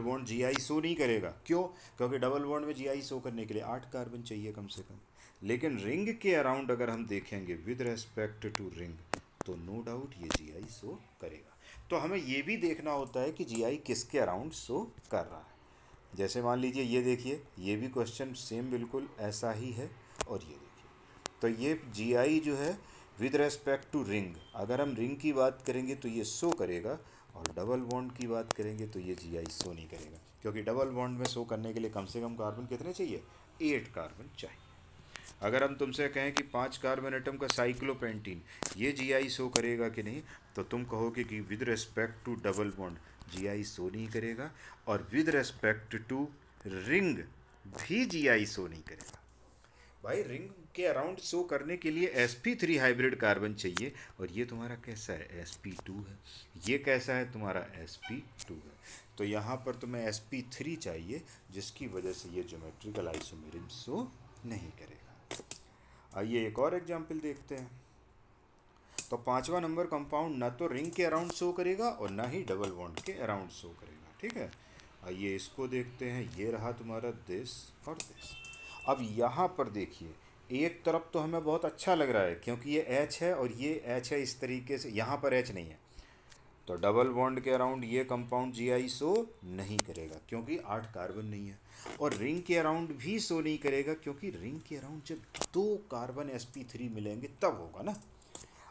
bond GI show नहीं करेगा। क्यों? क्योंकि डबल बॉन्ड में GI शो करने के लिए 8 कार्बन चाहिए कम से कम। लेकिन रिंग के अराउंड अगर हम देखेंगे विद रेस्पेक्ट टू रिंग, तो नो डाउट ये GI शो करेगा। तो हमें ये भी देखना होता है कि GI किसके अराउंड शो कर रहा है। जैसे मान लीजिए ये देखिए, ये भी क्वेश्चन सेम बिल्कुल ऐसा ही है, और ये देखिए, तो ये GI जो है विद रेस्पेक्ट टू रिंग, अगर हम रिंग की बात करेंगे तो ये शो करेगा, और डबल बॉन्ड की बात करेंगे तो ये GI शो नहीं करेगा, क्योंकि डबल बॉन्ड में शो करने के लिए कम से कम कार्बन कितने चाहिए, 8 कार्बन चाहिए। अगर हम तुमसे कहें कि 5 कार्बन एटम का साइक्लोपेंटीन, ये GI शो करेगा कि नहीं, तो तुम कहोगे कि with respect to double bond GI show नहीं करेगा, और विद रेस्पेक्ट टू रिंग भी GI शो नहीं करेगा। भाई रिंग के अराउंड शो करने के लिए sp3 हाइब्रिड कार्बन चाहिए, और ये तुम्हारा कैसा है, sp2 है। ये कैसा है तुम्हारा, sp2 है। तो यहाँ पर तुम्हें sp3 चाहिए, जिसकी वजह से ये ज्योमेट्रिकल आइसोमेरिज्म शो नहीं करेगा। आइए एक और एग्जाम्पल देखते हैं। तो 5वां नंबर कंपाउंड ना तो रिंग के अराउंड शो करेगा और ना ही डबल बॉन्ड के अराउंड शो करेगा। ठीक है, आइए इसको देखते हैं। ये रहा तुम्हारा दिस और दिस। अब यहाँ पर देखिए, एक तरफ तो हमें बहुत अच्छा लग रहा है क्योंकि ये H है और ये H है इस तरीके से, यहाँ पर H नहीं है, तो डबल बॉन्ड के अराउंड ये कंपाउंड GI शो नहीं करेगा क्योंकि 8 कार्बन नहीं है, और रिंग के अराउंड भी शो नहीं करेगा क्योंकि रिंग के अराउंड जब 2 कार्बन sp3 मिलेंगे तब होगा ना।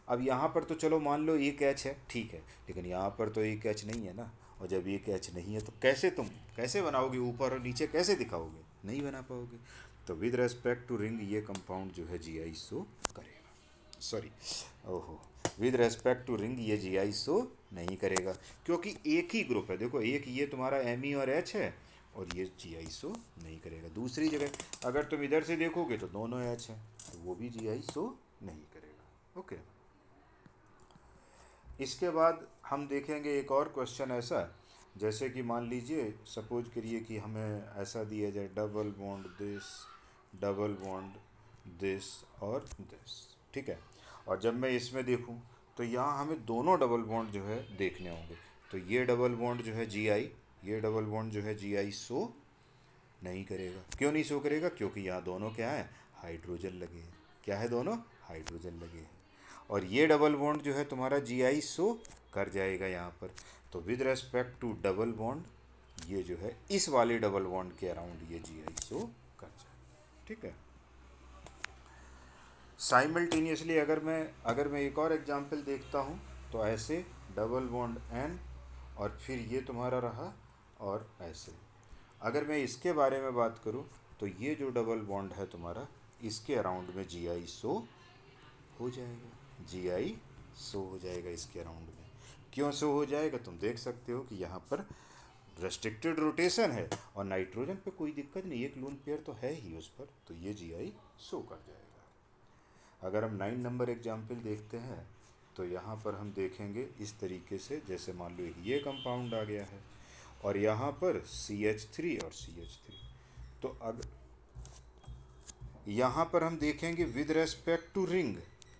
अब यहाँ पर तो चलो मान लो एक एच है, ठीक है, लेकिन यहाँ पर तो एक एच नहीं है ना। और जब एक एच नहीं है तो कैसे तुम कैसे बनाओगे, ऊपर और नीचे कैसे दिखाओगे, नहीं बना पाओगे। तो विद रेस्पेक्ट टू रिंग ये कंपाउंड जो है जी आई शो करेगा, सॉरी, ओहो, विद रेस्पेक्ट टू रिंग ये जी आई शो नहीं करेगा, क्योंकि एक ही ग्रुप है। देखो एक ये तुम्हारा एम ई और एच है, और ये जी आई शो नहीं करेगा। दूसरी जगह अगर तुम इधर से देखोगे तो दोनों एच है, तो वो भी जी आई शो नहीं करेगा। ओके, इसके बाद हम देखेंगे एक और क्वेश्चन ऐसा, जैसे कि मान लीजिए सपोज करिए कि हमें ऐसा दिया जाए double bond this, double bond this और दिस, ठीक है। और जब मैं इसमें देखूं तो यहाँ हमें दोनों डबल बॉन्ड जो है देखने होंगे। तो ये डबल बॉन्ड जो है जी आई, ये डबल बॉन्ड जो है जी आई शो नहीं करेगा। क्यों नहीं शो करेगा? क्योंकि यहाँ दोनों क्या है, हाइड्रोजन लगे हैं। क्या है, दोनों हाइड्रोजन लगे हैं। और ये डबल बॉन्ड जो है तुम्हारा जी आई शो कर जाएगा यहाँ पर। तो with respect to double bond ये जो है इस वाले डबल बॉन्ड के अराउंड ये जी आई शो कर जाएगा, ठीक है। साइमल्टेनियसली अगर मैं एक और एग्जांपल देखता हूँ तो ऐसे डबल बॉन्ड एन और फिर ये तुम्हारा रहा और ऐसे। अगर मैं इसके बारे में बात करूँ तो ये जो डबल बॉन्ड है तुम्हारा, इसके अराउंड में जी आई शो हो जाएगा, जी आई शो हो जाएगा इसके अराउंड में। क्यों शो हो जाएगा? तुम देख सकते हो कि यहाँ पर रेस्ट्रिक्टेड रोटेशन है और नाइट्रोजन पे कोई दिक्कत नहीं, एक लोन पेयर तो है ही उस पर, तो ये जी आई शो कर जाएगा। अगर हम 9 नंबर एग्जाम्पल देखते हैं तो यहाँ पर हम देखेंगे इस तरीके से, जैसे मान लो ये कंपाउंड आ गया है और यहाँ पर CH3 और CH3। तो अगर यहाँ पर हम देखेंगे विद रेस्पेक्ट टू रिंग,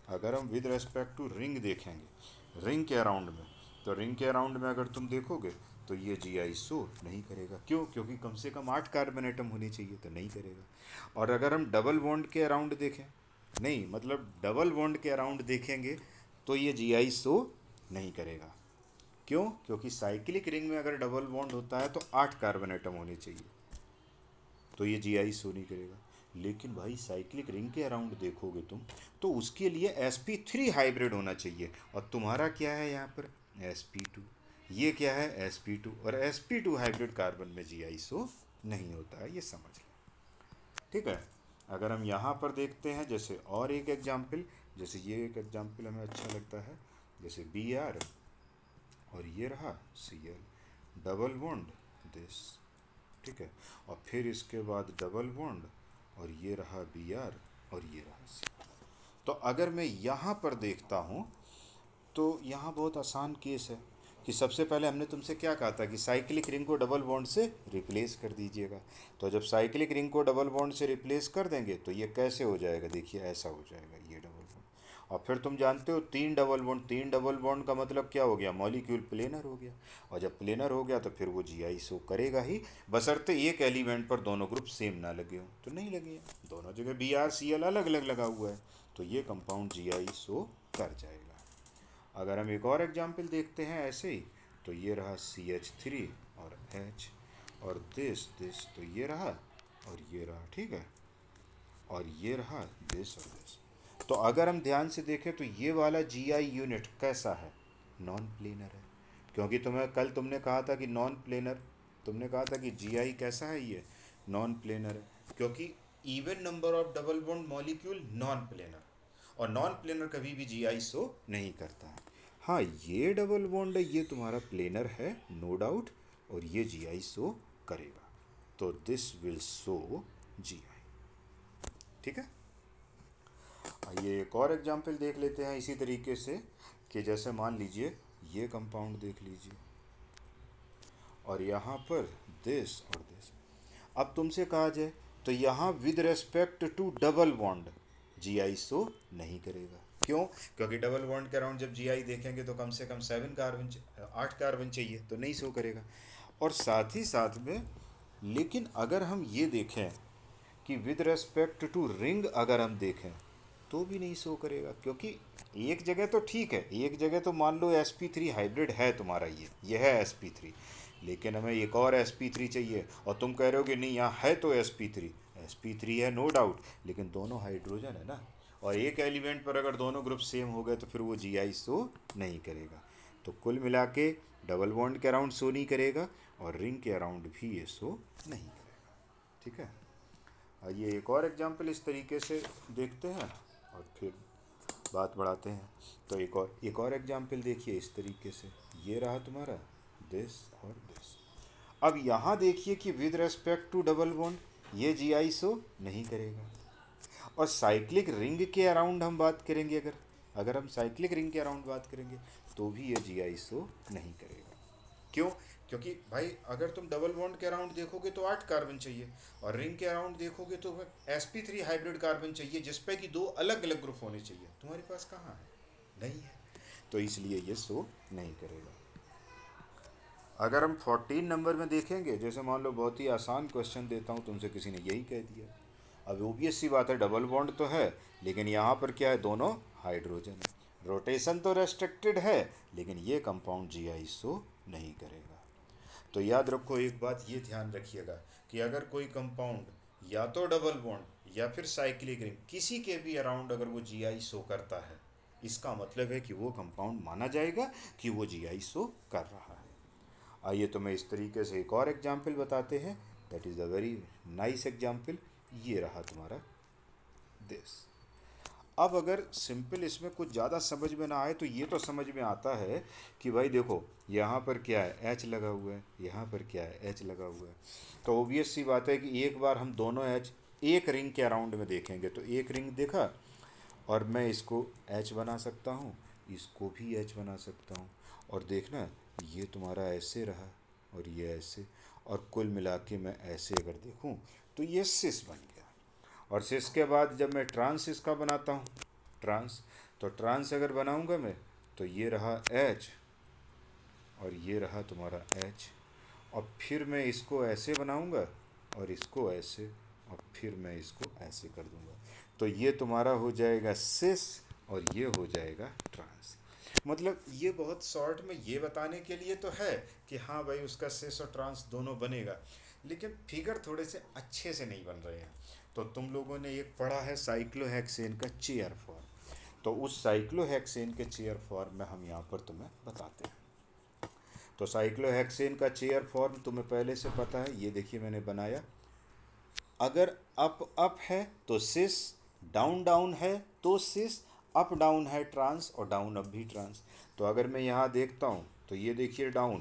अगर हम विद रेस्पेक्ट टू रिंग देखेंगे रिंग के अराउंड में, तो रिंग के अराउंड में अगर तुम देखोगे तो ये जी आई शो नहीं करेगा। क्यों? क्योंकि कम से कम 8 कार्बन एटम होनी चाहिए, तो नहीं करेगा। और अगर हम डबल बॉन्ड के अराउंड देखें, नहीं मतलब डबल बॉन्ड के अराउंड देखेंगे तो ये जी आई शो नहीं करेगा। क्यों? क्योंकि साइक्लिक रिंग में अगर डबल बॉन्ड होता है तो 8 कार्बन एटम होने चाहिए, तो ये जी आई शो नहीं करेगा। लेकिन भाई साइक्लिक रिंग के अराउंड देखोगे तुम तो उसके लिए sp3 हाइब्रिड होना चाहिए, और तुम्हारा क्या है यहाँ पर sp2, ये क्या है sp2, और sp2 हाइब्रिड कार्बन में जी आई शो नहीं होता है, ये समझ लें, ठीक है। अगर हम यहाँ पर देखते हैं जैसे और एक एग्जाम्पल, जैसे ये एक एग्जाम्पल हमें अच्छा लगता है, जैसे Br और ये रहा Cl, डबल बॉन्ड दिस, ठीक है, और फिर इसके बाद डबल बॉन्ड और ये रहा Br और ये रहा Cl। तो अगर मैं यहाँ पर देखता हूँ तो यहाँ बहुत आसान केस है कि सबसे पहले हमने तुमसे क्या कहा था कि साइक्लिक रिंग को डबल बॉन्ड से रिप्लेस कर दीजिएगा। तो जब साइक्लिक रिंग को डबल बॉन्ड से रिप्लेस कर देंगे तो ये कैसे हो जाएगा, देखिए ऐसा हो जाएगा ये डबल बॉन्ड। और फिर तुम जानते हो 3 डबल बॉन्ड का मतलब क्या हो गया, मॉलिक्यूल प्लेनर हो गया। और जब प्लेनर हो गया तो फिर वो जी आई शो करेगा ही, बशर्ते एक एलिमेंट पर दोनों ग्रुप सेम ना लगे हों। तो नहीं लगे, दोनों जगह Br Cl अलग अलग लगा हुआ है, तो ये कंपाउंड जी आई शो कर जाएगा। अगर हम एक और एग्जाम्पल देखते हैं ऐसे ही, तो ये रहा CH3 और H और दिस, तो ये रहा और ये रहा, ठीक है, और ये रहा दिस और दिस। तो अगर हम ध्यान से देखें तो ये वाला जी आई यूनिट कैसा है, नॉन प्लेनर है। क्योंकि तुमने कहा था कि नॉन प्लेनर, तुमने कहा था कि जी आई कैसा है, ये नॉन प्लेनर है, क्योंकि even number of double bond molecule non planar, और नॉन प्लेनर कभी भी जी आई शो नहीं करता है। हाँ, ये डबल बॉन्ड है, ये तुम्हारा प्लेनर है नो डाउट, और ये जी आई शो करेगा, तो दिस विल शो जी आई, ठीक है। आइए एक और एग्जाम्पल देख लेते हैं इसी तरीके से, कि जैसे मान लीजिए ये कंपाउंड देख लीजिए और यहाँ पर दिस और दिस। अब तुमसे कहा जाए तो यहाँ with respect to double bond G I show नहीं करेगा। क्यों? क्योंकि डबल बॉन्ड के अराउंड जब जी आई देखेंगे तो कम से कम 8 कार्बन चाहिए, तो नहीं शो करेगा। और साथ ही साथ में, लेकिन अगर हम ये देखें कि विद रेस्पेक्ट टू रिंग अगर हम देखें तो भी नहीं शो करेगा, क्योंकि एक जगह तो ठीक है, एक जगह तो मान लो sp3 हाइब्रिड है तुम्हारा, ये है sp3, लेकिन हमें एक और sp3 चाहिए, और तुम कह रहे हो कि नहीं यहाँ है तो sp3 है नो डाउट, लेकिन दोनों हाइड्रोजन है ना, और एक एलिमेंट पर अगर दोनों ग्रुप सेम हो गए तो फिर वो जीआई शो नहीं करेगा। तो कुल मिला के डबल बॉन्ड के अराउंड शो नहीं करेगा और रिंग के अराउंड भी ये शो नहीं करेगा। ठीक है, आइए एक और एग्जांपल इस तरीके से देखते हैं और फिर बात बढ़ाते हैं। तो एक और एग्जांपल देखिए इस तरीके से, ये रहा तुम्हारा दिस और दिस। अब यहाँ देखिए कि with respect to double bond ये जीआई शो नहीं करेगा, और साइक्लिक रिंग के अराउंड हम बात करेंगे, अगर हम साइक्लिक रिंग के अराउंड बात करेंगे तो भी ये जीआई शो नहीं करेगा। क्यों? क्योंकि भाई अगर तुम डबल बॉन्ड के अराउंड देखोगे तो 8 कार्बन चाहिए, और रिंग के अराउंड देखोगे तो sp3 हाइब्रिड कार्बन चाहिए, जिसपे कि 2 अलग अलग ग्रुप होने चाहिए। तुम्हारे पास कहाँ है? नहीं है, तो इसलिए ये शो नहीं करेगा। अगर हम 14 नंबर में देखेंगे, जैसे मान लो बहुत ही आसान क्वेश्चन देता हूँ तुमसे, किसी ने यही कह दिया। अब ओबियस सी बात है, डबल बॉन्ड तो है लेकिन यहाँ पर क्या है, दोनों हाइड्रोजन है। रोटेशन तो रेस्ट्रिक्टेड है लेकिन ये कंपाउंड जीआई शो नहीं करेगा। तो याद रखो एक बात, ये ध्यान रखिएगा कि अगर कोई कंपाउंड या तो डबल बॉन्ड या फिर साइक्लिक रिंग किसी के भी अराउंड अगर वो जीआई शो करता है, इसका मतलब है कि वो कंपाउंड माना जाएगा कि वो जीआई शो कर रहा है। आइए तो मैं इस तरीके से एक और एग्जाम्पल बताते हैं, that is the very nice example. ये रहा तुम्हारा दिस। अब अगर सिंपल इसमें कुछ ज़्यादा समझ में ना आए तो ये तो समझ में आता है कि भाई देखो यहाँ पर क्या है, एच लगा हुआ है, यहाँ पर क्या है, एच लगा हुआ है। तो ओबियस सी बात है कि एक बार हम दोनों एच एक रिंग के अराउंड में देखेंगे, तो एक रिंग देखा और मैं इसको एच बना सकता हूँ, इसको भी एच बना सकता हूँ, और देखना ये तुम्हारा ऐसे रहा और ये ऐसे, और कुल मिला के मैं ऐसे अगर देखूँ तो ये सिस बन गया। और सिस के बाद जब मैं ट्रांस इसका बनाता हूँ, ट्रांस, तो ट्रांस अगर बनाऊँगा मैं तो ये रहा एच और ये रहा तुम्हारा एच, और फिर मैं इसको ऐसे बनाऊँगा और इसको ऐसे, और फिर मैं इसको ऐसे कर दूँगा, तो ये तुम्हारा हो जाएगा सिस और ये हो जाएगा ट्रांस। मतलब ये बहुत शॉर्ट में ये बताने के लिए तो है कि हाँ भाई उसका सिस और ट्रांस दोनों बनेगा, लेकिन फिगर थोड़े से अच्छे से नहीं बन रहे हैं। तो तुम लोगों ने एक पढ़ा है साइक्लोहेक्सेन का चेयर फॉर्म, तो उस साइक्लोहेक्सेन के चेयर फॉर्म में हम यहाँ पर तुम्हें बताते हैं। तो साइक्लोहेक्सेन का चेयर फॉर्म तुम्हें पहले से पता है, ये देखिए मैंने बनाया। अगर अप अप है तो सिस, डाउन डाउन है तो सिस, अप डाउन है ट्रांस, और डाउन अप भी ट्रांस। तो अगर मैं यहाँ देखता हूँ तो ये देखिए डाउन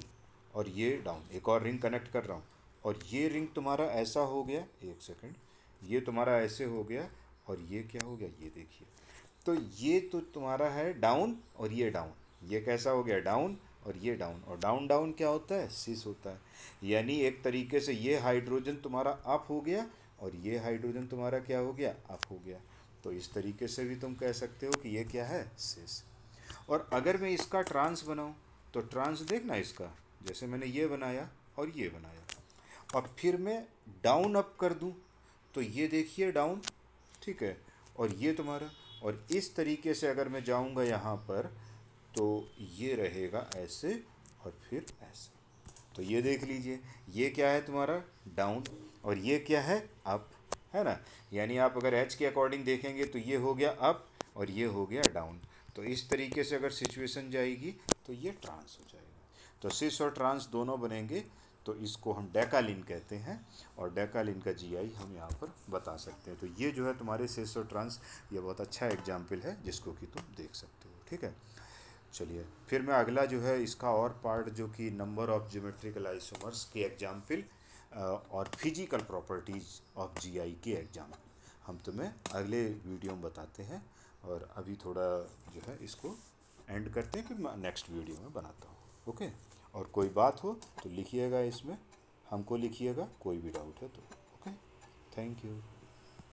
और ये डाउन, एक और रिंग कनेक्ट कर रहा हूँ, और ये रिंग तुम्हारा ऐसा हो गया, एक सेकंड, ये तुम्हारा ऐसे हो गया, और ये क्या हो गया, ये देखिए। तो ये तो तुम्हारा है डाउन और ये डाउन, ये कैसा हो गया, डाउन और ये डाउन, और डाउन डाउन क्या होता है, सिस होता है। यानी एक तरीके से ये हाइड्रोजन तुम्हारा अप हो गया और ये हाइड्रोजन तुम्हारा क्या हो गया, अप हो गया। तो इस तरीके से भी तुम कह सकते हो कि ये क्या है, सिस। और अगर मैं इसका ट्रांस बनाऊं तो ट्रांस देखना इसका, जैसे मैंने ये बनाया और ये बनाया, और फिर मैं डाउन अप कर दूं तो ये देखिए डाउन, ठीक है, और ये तुम्हारा, और इस तरीके से अगर मैं जाऊंगा यहाँ पर तो ये रहेगा ऐसे और फिर ऐसे। तो ये देख लीजिए, ये क्या है तुम्हारा डाउन और ये क्या है अप, है ना। यानी आप अगर एच के अकॉर्डिंग देखेंगे तो ये हो गया अप और ये हो गया डाउन। तो इस तरीके से अगर सिचुएशन जाएगी तो ये ट्रांस हो जाएगा। तो सिस और ट्रांस दोनों बनेंगे, तो इसको हम डेकालिन कहते हैं, और डेकालिन का जीआई हम यहाँ पर बता सकते हैं। तो ये जो है तुम्हारे सिस और ट्रांस, ये बहुत अच्छा एग्जाम्पल है जिसको कि तुम देख सकते हो। ठीक है, चलिए फिर मैं अगला जो है इसका और पार्ट, जो कि नंबर ऑफ ज्योमेट्रिकल आइसोमर्स के एग्जाम्पल और फिजिकल प्रॉपर्टीज़ ऑफ जीआई के एग्जाम्पल, हम तुम्हें अगले वीडियो में बताते हैं। और अभी थोड़ा जो है इसको एंड करते हैं, कि मैं नेक्स्ट वीडियो में बनाता हूँ। ओके, और कोई बात हो तो लिखिएगा, इसमें हमको लिखिएगा, कोई भी डाउट है तो। Okay, thank you.